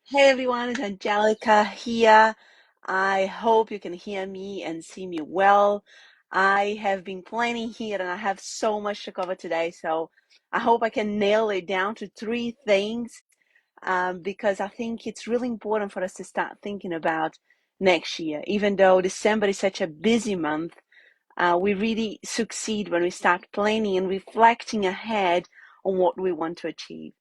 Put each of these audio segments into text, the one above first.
Hey everyone, it's Angelica here. I hope you can hear me and see me well. I have been planning here and I have so much to cover today, so I hope I can nail it down to three things because I think it's really important for us to start thinking about next year. Even though December is such a busy month, we really succeed when we start planning and reflecting ahead on what we want to achieve.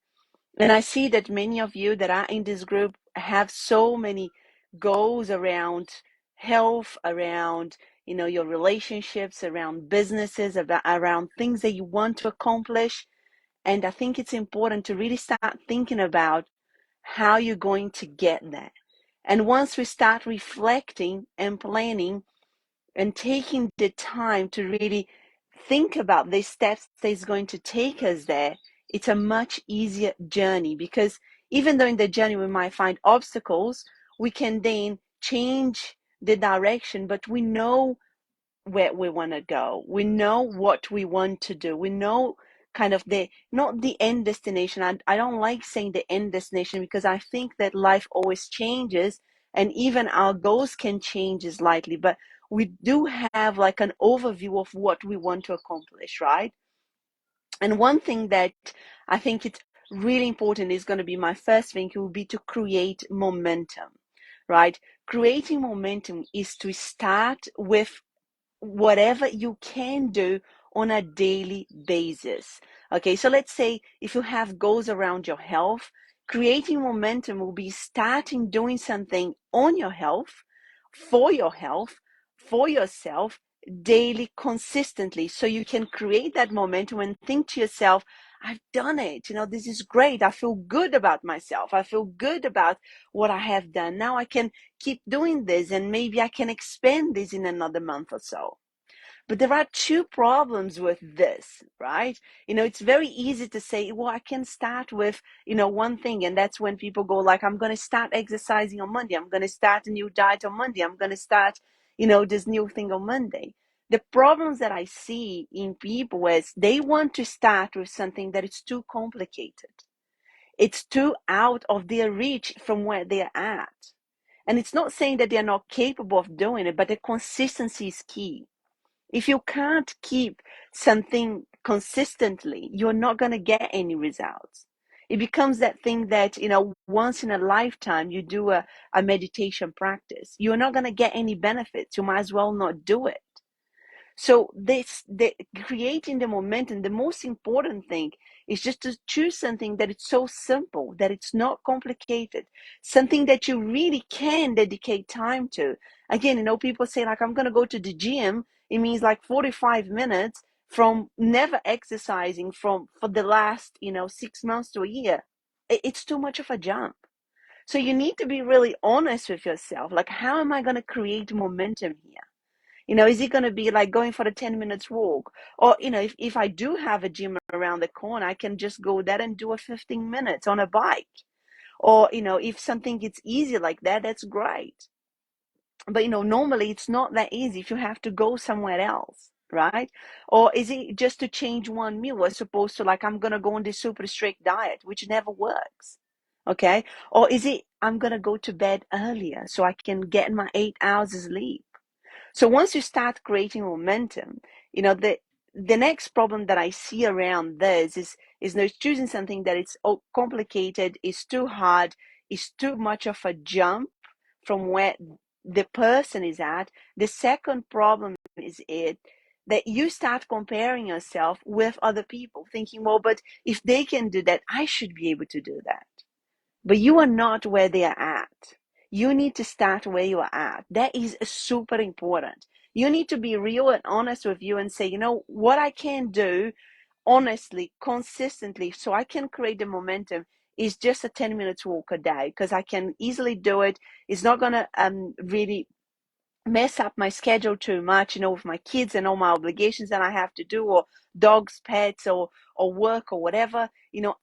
And I see that many of you that are in this group have so many goals around health, around your relationships, around businesses, around things that you want to accomplish. And I think it's important to really start thinking about how you're going to get there. And once we start reflecting and planning, and taking the time to really think about the steps that is going to take us there, it's a much easier journey because even though in the journey we might find obstacles, we can then change the direction, but we know where we want to go. We know what we want to do. We know kind of not the end destination. I don't like saying the end destination because I think that life always changes and even our goals can change slightly, but we do have like an overview of what we want to accomplish, right? And one thing that I think it's really important is going to be my first thing, it will be to create momentum, right? Creating momentum is to start with whatever you can do on a daily basis. Okay, so let's say if you have goals around your health, creating momentum will be starting doing something on your health, for yourself, daily, consistently, so you can create that momentum and think to yourself, I've done it. This is great. I feel good about myself. I feel good about what I have done. Now I can keep doing this and maybe I can expand this in another month or so. But there are two problems with this, right? It's very easy to say, well, I can start with, one thing. And that's when people go like, I'm going to start exercising on Monday. I'm going to start a new diet on Monday. I'm going to start, this new thing on Monday. The problems that I see in people is they want to start with something that is too complicated. It's too out of their reach from where they're at. And it's not saying that they're not capable of doing it, but the consistency is key. If you can't keep something consistently, you're not going to get any results. It becomes that thing that, once in a lifetime, you do a meditation practice. You're not going to get any benefits. You might as well not do it. So creating the momentum, the most important thing is just to choose something that it's so simple, that it's not complicated, something that you really can dedicate time to. Again, people say like, I'm going to go to the gym. It means like 45 minutes from never exercising for the last, 6 months to a year. It's too much of a jump. So you need to be really honest with yourself. Like, how am I going to create momentum here? Is it going to be like going for a 10 minutes walk? Or, if I do have a gym around the corner, I can just go there and do a 15 minutes on a bike. Or, if something gets easy like that, that's great. But, normally it's not that easy if you have to go somewhere else, right? Or is it just to change one meal as opposed to like, I'm going to go on this super strict diet, which never works. Okay. Or is it, I'm going to go to bed earlier so I can get my 8 hours of sleep. So once you start creating momentum, the next problem that I see around this is choosing something that it's complicated, is too hard, is too much of a jump from where the person is at. The second problem is that you start comparing yourself with other people, thinking, well, but if they can do that, I should be able to do that. But you are not where they are at. You need to start where you are at. That is super important. You need to be real and honest with you and say, what I can do honestly, consistently, so I can create the momentum is just a 10 minutes walk a day because I can easily do it. It's not going to really mess up my schedule too much, with my kids and all my obligations that I have to do, or dogs, pets, or work or whatever.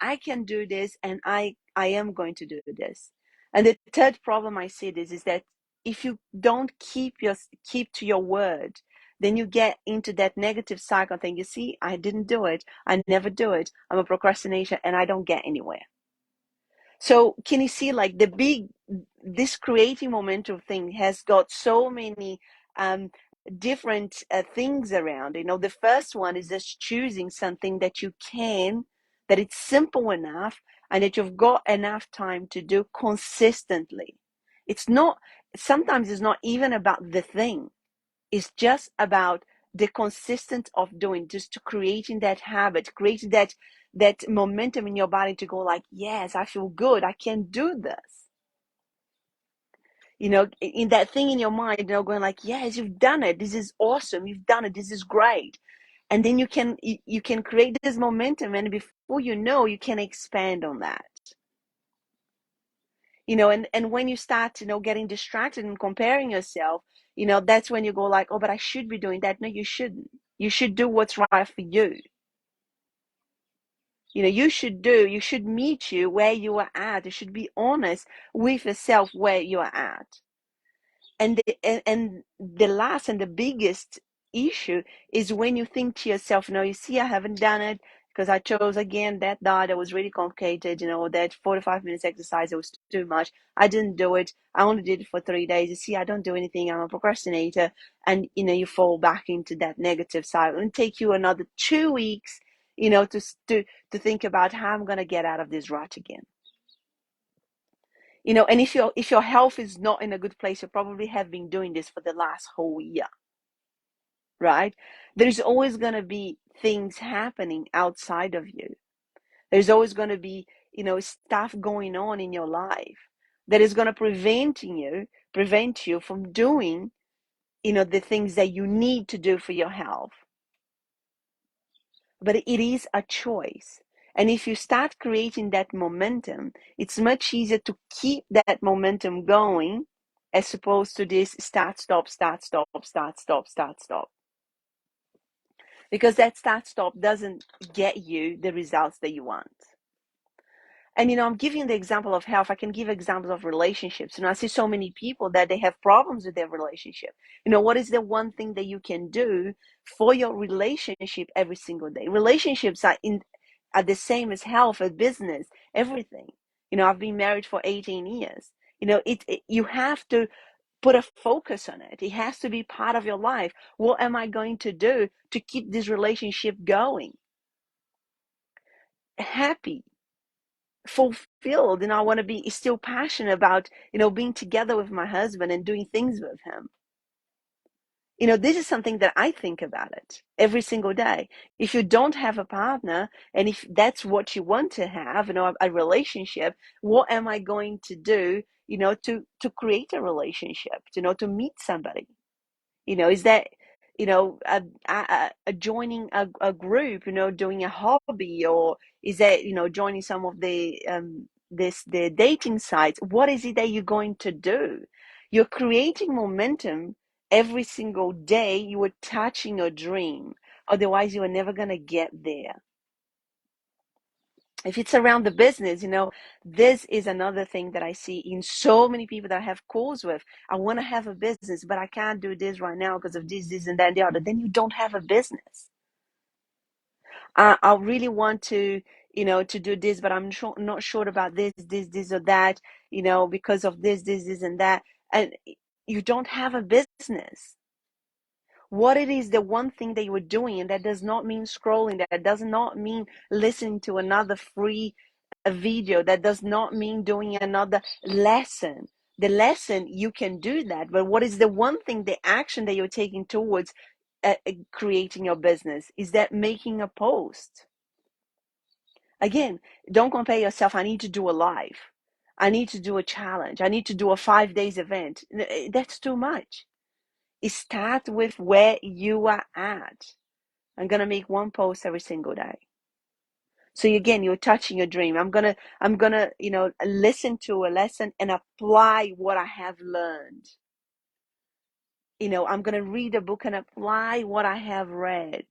I can do this, and I am going to do this. And the third problem I see is that if you don't keep to your word, then you get into that negative cycle thing. You see, I didn't do it. I never do it. I'm a procrastinator and I don't get anywhere. So can you see, like, this creating momentum thing has got so many um, different things around. The first one is just choosing something that it's simple enough and that you've got enough time to do consistently. It's not, sometimes it's not even about the thing. It's just about the consistency of doing, just to creating that habit, creating that momentum in your body to go like, yes, I feel good, I can do this. In that thing in your mind, going like, yes, you've done it, this is awesome, you've done it, this is great. And then you can create this momentum, and before you know, you can expand on that. And when you start, getting distracted and comparing yourself, that's when you go like, oh, but I should be doing that. No, you shouldn't. You should do what's right for you. You should meet you where you are at. You should be honest with yourself where you are at. And the last and the biggest issue is when you think to yourself, no, you see, I haven't done it because I chose again that diet that was really complicated, that 45 minutes exercise, it was too much. I didn't do it. I only did it for 3 days. You see, I don't do anything. I'm a procrastinator. And, you fall back into that negative cycle, and take you another 2 weeks, to think about how I'm going to get out of this rut again. And if your health is not in a good place, you probably have been doing this for the last whole year, right? There's always going to be things happening outside of you. There's always going to be, stuff going on in your life that is going to prevent you from doing, the things that you need to do for your health. But it is a choice. And if you start creating that momentum, it's much easier to keep that momentum going, as opposed to this start, stop, start, stop, start, stop, start, stop. Because that start, stop doesn't get you the results that you want. And, I'm giving the example of health. I can give examples of relationships. I see so many people that they have problems with their relationship. What is the one thing that you can do for your relationship every single day? Relationships are the same as health, as business, everything. I've been married for 18 years. You have to put a focus on it. It has to be part of your life. What am I going to do to keep this relationship going? Happy, fulfilled, and I want to be still passionate about, being together with my husband and doing things with him. This is something that I think about it every single day. If you don't have a partner, and if that's what you want to have, a relationship, what am I going to do, to create a relationship, to meet somebody? Is that, joining a group, doing a hobby, or is that, joining some of the dating sites? What is it that you're going to do? You're creating momentum every single day. You are touching your dream. Otherwise, you are never going to get there. If it's around the business, this is another thing that I see in so many people that I have calls with. I want to have a business, but I can't do this right now because of this, and that, and the other. Then you don't have a business. I really want to do this, but I'm not sure about this or that, because of this, and that. And you don't have a business. What it is, the one thing that you are doing, and that does not mean scrolling, that does not mean listening to another free video, that does not mean doing another lesson. The lesson, you can do that, but what is the one thing, the action that you're taking towards creating your business? Is that making a post? Again, don't compare yourself. I need to do a live, I need to do a challenge, I need to do a 5 days event. That's too much. Start with where you are at. I'm going to make one post every single day. So again, you're touching your dream. I'm going to, listen to a lesson and apply what I have learned. I'm going to read a book and apply what I have read.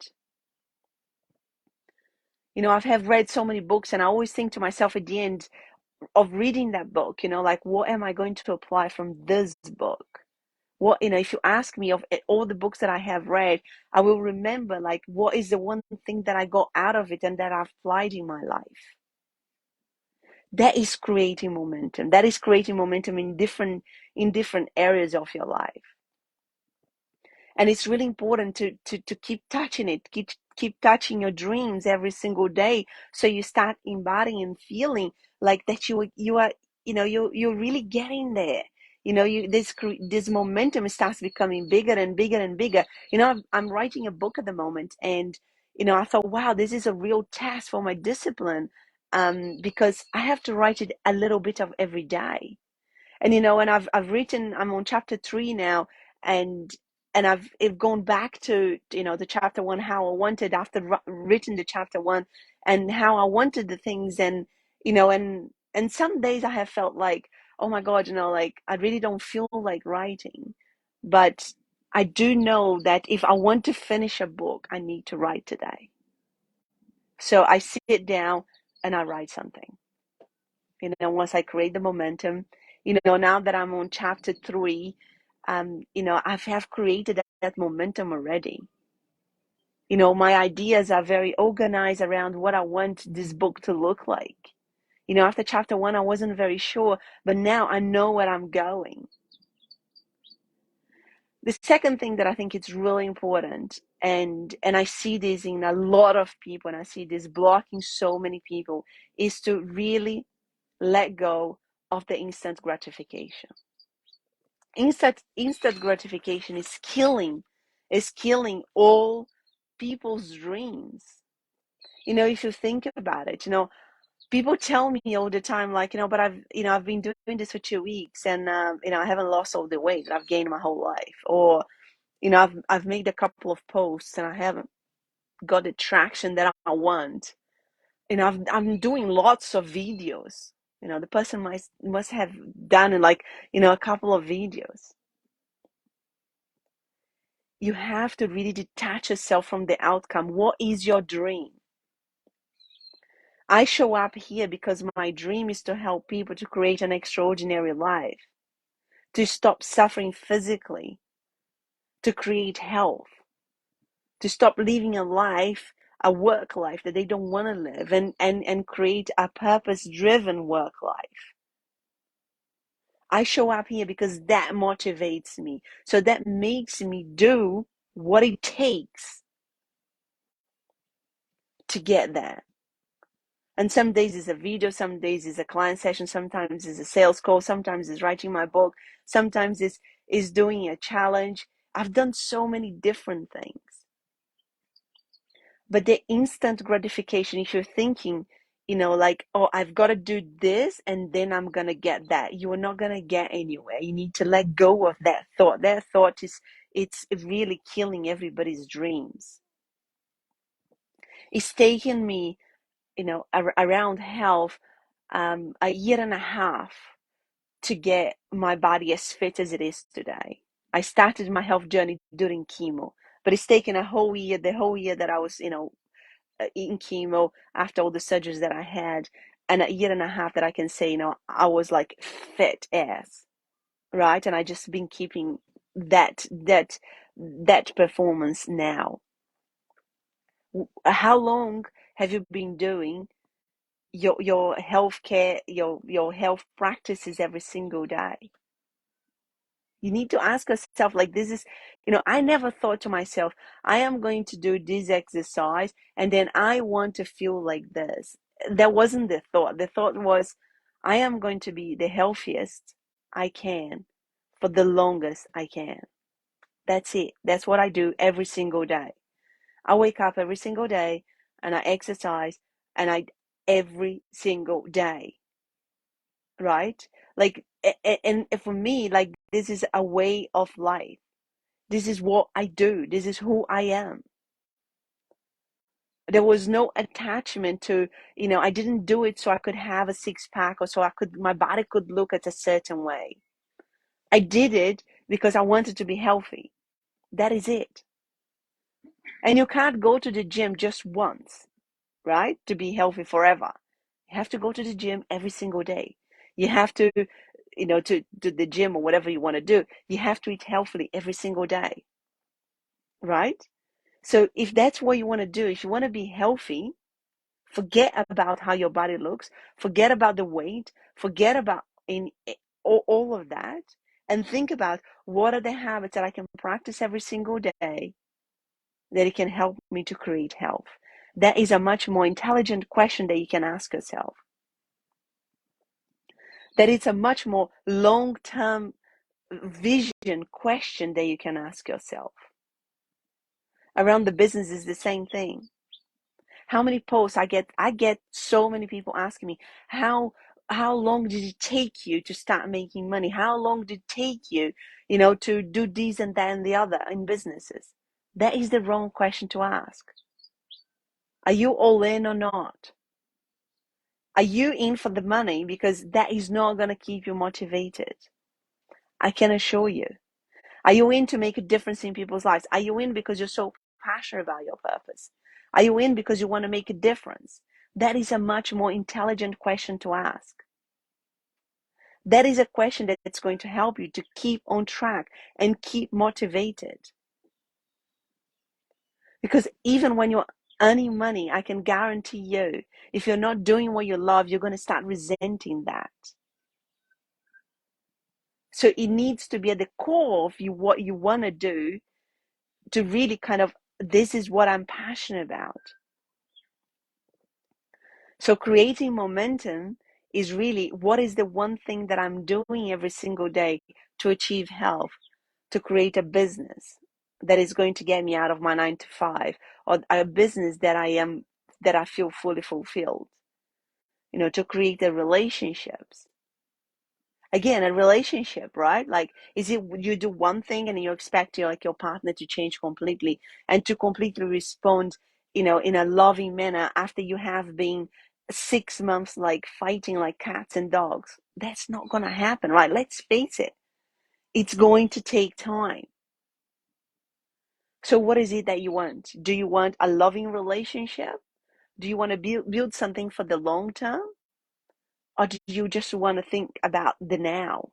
I have read so many books, and I always think to myself at the end of reading that book, like, what am I going to apply from this book? What, if you ask me of all the books that I have read, I will remember, like, what is the one thing that I got out of it and that I've applied in my life. that is creating momentum. That is creating momentum in different areas of your life. And it's really important to keep touching it, keep touching your dreams every single day, so you start embodying and feeling like that you are, you're really getting there. This momentum starts becoming bigger and bigger and bigger. I'm writing a book at the moment, and I thought, wow, this is a real test for my discipline, because I have to write it a little bit of every day. And I've written, I'm on chapter 3 now, and I've gone back to the chapter 1, how I wanted, after written the chapter 1, and how I wanted the things. And some days I have felt like, oh my God, like I really don't feel like writing, but I do know that if I want to finish a book, I need to write today. So I sit down and I write something. Once I create the momentum, now that I'm on chapter 3, I have created that momentum already. My ideas are very organized around what I want this book to look like. After chapter 1, I wasn't very sure, but now I know where I'm going. The second thing that I think is really important, and I see this in a lot of people, and I see this blocking so many people, is to really let go of the instant gratification. Instant gratification is killing all people's dreams. If you think about it, people tell me all the time, like, but I've been doing this for 2 weeks, and I haven't lost all the weight that I've gained my whole life. Or I've made a couple of posts and I haven't got the traction that I want. I'm doing lots of videos. The person must have done like a couple of videos. You have to really detach yourself from the outcome. What is your dream? I show up here because my dream is to help people to create an extraordinary life, to stop suffering physically, to create health, to stop living a work life that they don't want to live, and create a purpose-driven work life. I show up here because that motivates me. So that makes me do what it takes to get there. And some days it's a video, some days it's a client session, sometimes it's a sales call, sometimes it's writing my book, sometimes it's doing a challenge. I've done so many different things. But the instant gratification, if you're thinking, like, oh, I've got to do this and then I'm going to get that, you are not going to get anywhere. You need to let go of that thought. That thought it's really killing everybody's dreams. It's taken me, around health, a year and a half to get my body as fit as it is today. I started my health journey during chemo, but it's taken a whole year, the whole year that I was, in chemo, after all the surgeries that I had, and a year and a half that I can say, I was like fit as, right? And I just been keeping that performance now. How long have you been doing your healthcare, your health practices every single day? You need to ask yourself, like, this is, I never thought to myself, I am going to do this exercise and then I want to feel like this. That wasn't the thought. The thought was, I am going to be the healthiest I can for the longest I can. That's it. That's what I do every single day. I wake up every single day and I exercise, and every single day. Right? Like, and for me, like, this is a way of life. This is what I do. This is who I am. There was no attachment to, I didn't do it so I could have a six pack, or so my body could look at a certain way. I did it because I wanted to be healthy. That is it. And you can't go to the gym just once, right? To be healthy forever. You have to go to the gym every single day. You have to, to the gym or whatever you want to do. You have to eat healthily every single day, right? So if that's what you want to do, if you want to be healthy Forget about how your body looks. Forget about the weight. Forget about all of that. And think about, what are the habits that I can practice every single day that it can help me to create health? That is a much more intelligent question that you can ask yourself. That it's a much more long-term vision question that you can ask yourself. Around the business is the same thing. How many posts I get so many people asking me, how long did it take you to start making money? How long did it take you, to do this and that and the other in businesses? That is the wrong question to ask. Are you all in or not? Are you in for the money? Because that is not going to keep you motivated. I can assure you. Are you in to make a difference in people's lives? Are you in because you're so passionate about your purpose? Are you in because you want to make a difference? That is a much more intelligent question to ask. That is a question that's going to help you to keep on track and keep motivated. Because even when you're earning money, I can guarantee you, if you're not doing what you love, you're going to start resenting that. So it needs to be at the core of you, what you want to do, to really kind of, this is what I'm passionate about. So creating momentum is really, what is the one thing that I'm doing every single day to achieve health, to create a business that is going to get me out of my 9 to 5, or a business that I feel fully fulfilled, to create the relationships. Again, a relationship, right? Like, is it you do one thing and you expect your partner to change completely and to completely respond, in a loving manner after you have been 6 months like fighting like cats and dogs? That's not gonna happen, right? Let's face it. It's going to take time. So what is it that you want? Do you want a loving relationship? Do you want to build something for the long term? Or do you just want to think about the now?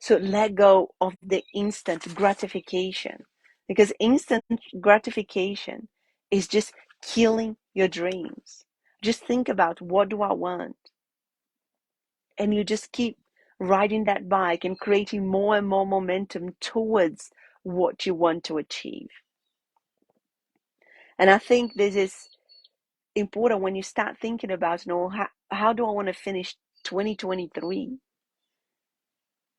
So let go of the instant gratification, because instant gratification is just killing your dreams. Just think about, what do I want? And you just keep riding that bike and creating more and more momentum towards what you want to achieve. And I think this is important when you start thinking about, how do I want to finish 2023?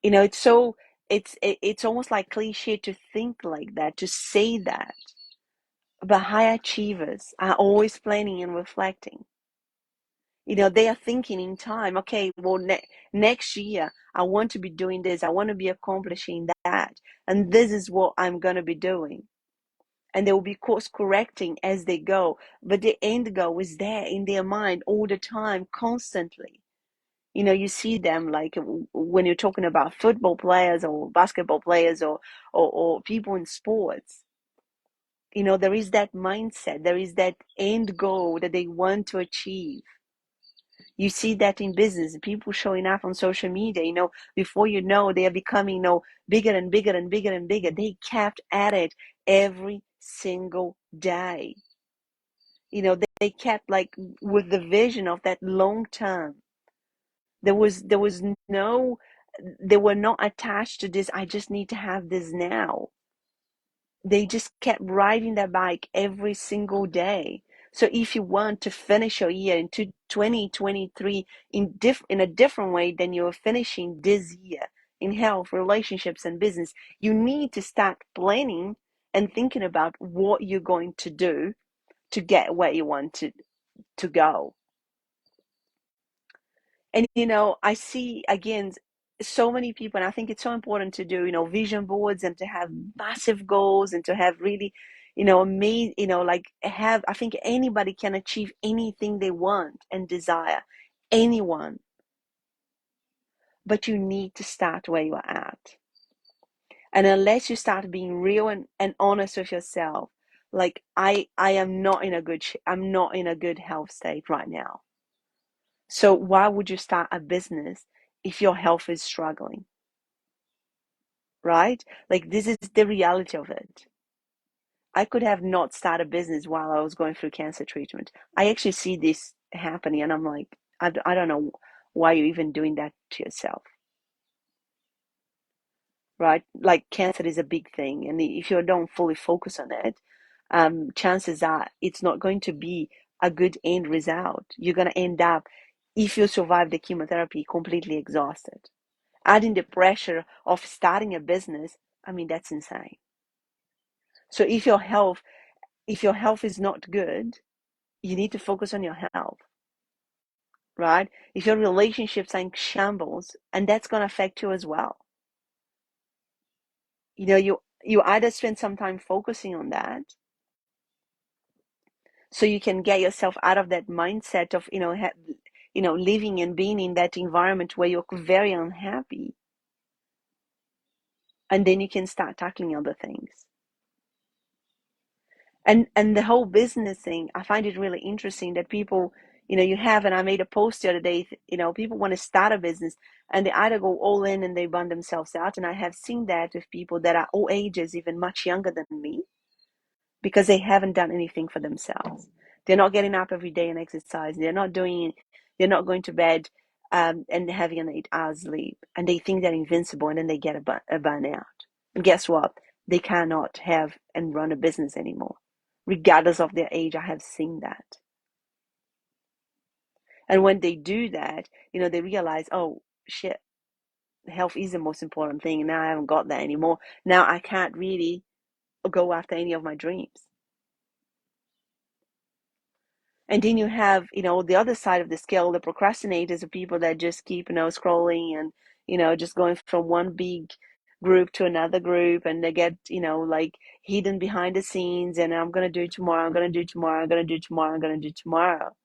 It's almost like cliche to think like that, to say that. But high achievers are always planning and reflecting. They are thinking in time. Okay, well, next year I want to be doing this. I want to be accomplishing that, and this is what I'm going to be doing. And they will be course correcting as they go. But the end goal is there in their mind all the time, constantly. You see them, like when you're talking about football players or basketball players or people in sports. There is that mindset, there is that end goal that they want to achieve. You see that in business, people showing up on social media, before you know, they are becoming, bigger and bigger and bigger and bigger. They kept at it every single day. They kept like with the vision of that long term. There was no, they were not attached to this, I just need to have this now. They just kept riding their bike every single day. So if you want to finish your year into 2023 in a different way than you're finishing this year in health, relationships, and business, you need to start planning and thinking about what you're going to do to get where you want to go. And I see again so many people, and I think it's so important to do vision boards and to have massive goals and to have really amazing, like have, I think anybody can achieve anything they want and desire, anyone, but you need to start where you are at. And unless you start being real and honest with yourself, like I am not in a good health state right now. So why would you start a business if your health is struggling? Right? Like, this is the reality of it. I could have not started a business while I was going through cancer treatment. I actually see this happening, and I'm like, I don't know why you're even doing that to yourself, right? Like cancer is a big thing, and if you don't fully focus on it, chances are it's not going to be a good end result. You're going to end up, if you survive the chemotherapy, completely exhausted. Adding the pressure of starting a business, I mean, that's insane. So if your health is not good, you need to focus on your health, right? If your relationships are in shambles, and that's going to affect you as well. You either spend some time focusing on that, so you can get yourself out of that mindset of living and being in that environment where you're very unhappy, and then you can start tackling other things. And the whole business thing, I find it really interesting that people, you have, and I made a post the other day, people want to start a business and they either go all in and they burn themselves out. And I have seen that with people that are all ages, even much younger than me, because they haven't done anything for themselves. They're not getting up every day and exercising. They're not going to bed and having an 8 hours sleep. And they think they're invincible, and then they get a burnout. And guess what? They cannot have and run a business anymore, regardless of their age. I have seen that. And when they do that, they realize, oh, shit, health is the most important thing. And now I haven't got that anymore. Now I can't really go after any of my dreams. And then you have, the other side of the scale, the procrastinators, are people that just keep, scrolling and, just going from one big group to another group, and they get, like hidden behind the scenes, and I'm going to do it tomorrow, I'm going to do it tomorrow, I'm going to do it tomorrow, I'm going to do it tomorrow.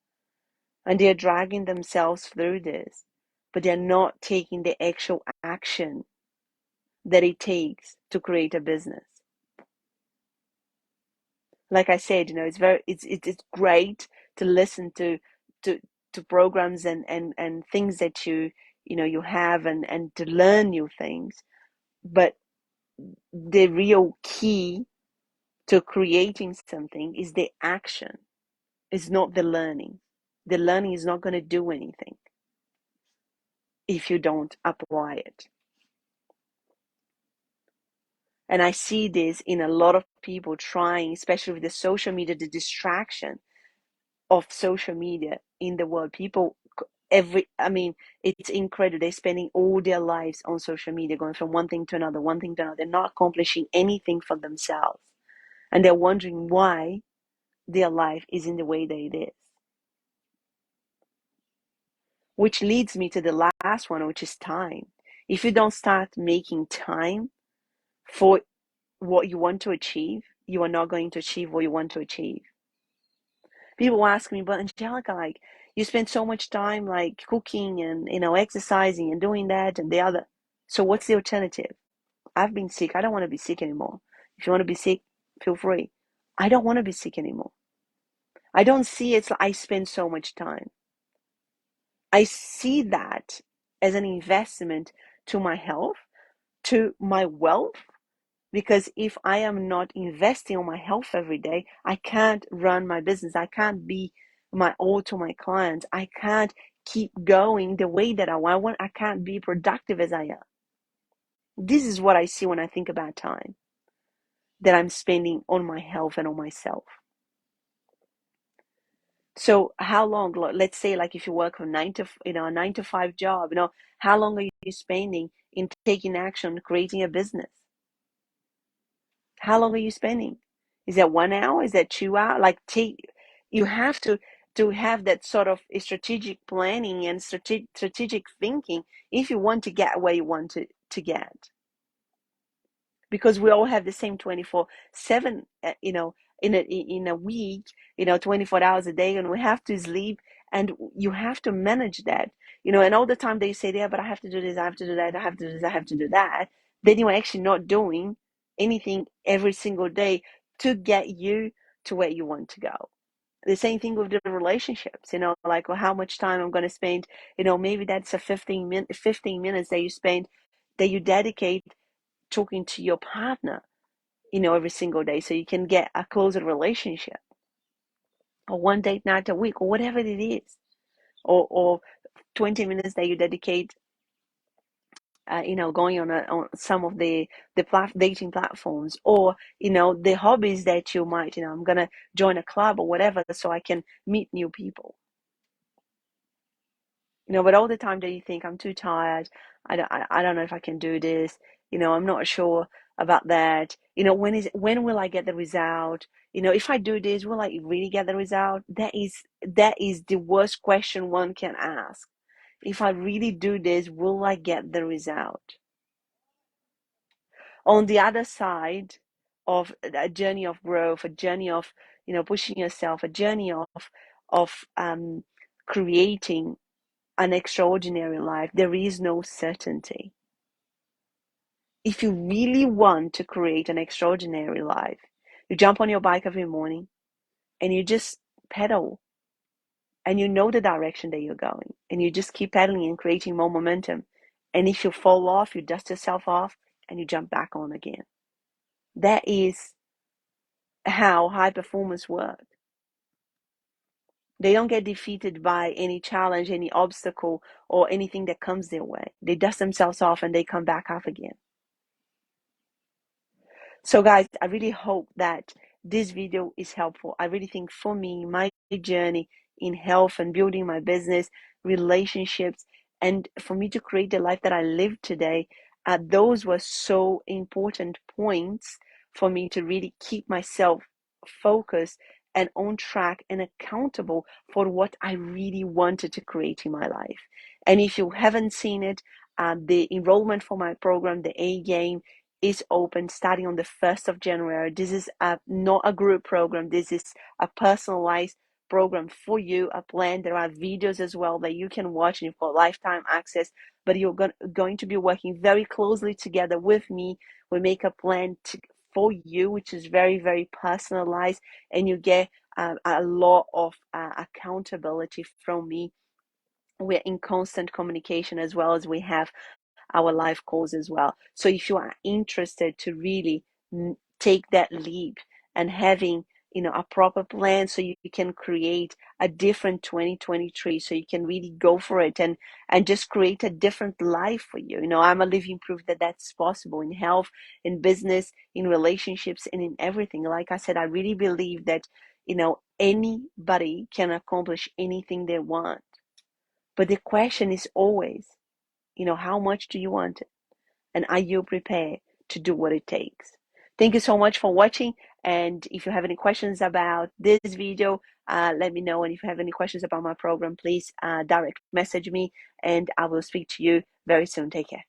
And they're dragging themselves through this, but they're not taking the actual action that it takes to create a business. Like I said, it's great to listen to programs and things that you have, and to learn new things. But the real key to creating something is the action. It's not the learning. The learning is not going to do anything if you don't apply it. And I see this in a lot of people trying, especially with the social media, the distraction of social media in the world. People, it's incredible. They're spending all their lives on social media, going from one thing to another, one thing to another. They're not accomplishing anything for themselves. And they're wondering why their life is in the way that it is. Which leads me to the last one, which is time. If you don't start making time for what you want to achieve, you are not going to achieve what you want to achieve. People ask me, but Angelica, like, you spend so much time like cooking and exercising and doing that and the other. So what's the alternative? I've been sick. I don't want to be sick anymore. If you want to be sick, feel free. I don't want to be sick anymore. I don't see it's like I spend so much time. I see that as an investment to my health, to my wealth, because if I am not investing on my health every day, I can't run my business. I can't be my all to my clients. I can't keep going the way that I want. I can't be productive as I am. This is what I see when I think about time that I'm spending on my health and on myself. So how long, let's say, like if you work a 9 to 5 job, how long are you spending in taking action, creating a business? How long are you spending? Is that 1 hour? Is that 2 hours? You have to have that sort of strategic planning and strategic thinking if you want to get where you want to get. Because we all have the same 24/7, in a week, 24 hours a day, and we have to sleep, and you have to manage that, and all the time they say, yeah, but I have to do this, I have to do that, I have to do this, I have to do that. Then you're actually not doing anything every single day to get you to where you want to go. The same thing with the relationships, like, well, how much time I'm going to spend, maybe that's a 15 minutes that you dedicate talking to your partner, every single day, so you can get a closer relationship, or one date night a week, or whatever it is, or 20 minutes that you dedicate, going on some of the dating platforms, or the hobbies that you might, I'm gonna join a club or whatever so I can meet new people. But all the time that you think, I'm too tired, I don't know if I can do this, I'm not sure about that, when will I get the result, if I do this, will I really get the result? That is the worst question one can ask. If I really do this, will I get the result? On the other side of a journey of growth, a journey of pushing yourself, a journey of creating an extraordinary life, there is no certainty. If you really want to create an extraordinary life, you jump on your bike every morning and you just pedal, and you know the direction that you're going, and you just keep pedaling and creating more momentum. And if you fall off, you dust yourself off and you jump back on again. That is how high performers work. They don't get defeated by any challenge, any obstacle, or anything that comes their way. They dust themselves off and they come back up again. So guys, I really hope that this video is helpful. I really think for me, my journey in health and building my business, relationships, and for me to create the life that I live today, those were so important points for me to really keep myself focused and on track and accountable for what I really wanted to create in my life. And if you haven't seen it, the enrollment for my program, the A Game, is open starting on the 1st of January. This is not a group program. This is a personalized program for you, a plan. There are videos as well that you can watch, and you've got lifetime access, but you're going to be working very closely together with me. We make a plan for you, which is very, very personalized, and you get a lot of accountability from me. We're in constant communication, as well as we have our live calls as well. So if you are interested to really take that leap and having a proper plan, so you can create a different 2023, so you can really go for it and just create a different life for you. I'm a living proof that that's possible in health, in business, in relationships, and in everything. Like I said, I really believe that anybody can accomplish anything they want, but the question is always, how much do you want it? And are you prepared to do what it takes? Thank you so much for watching. And if you have any questions about this video, let me know. And if you have any questions about my program, please direct message me, and I will speak to you very soon. Take care.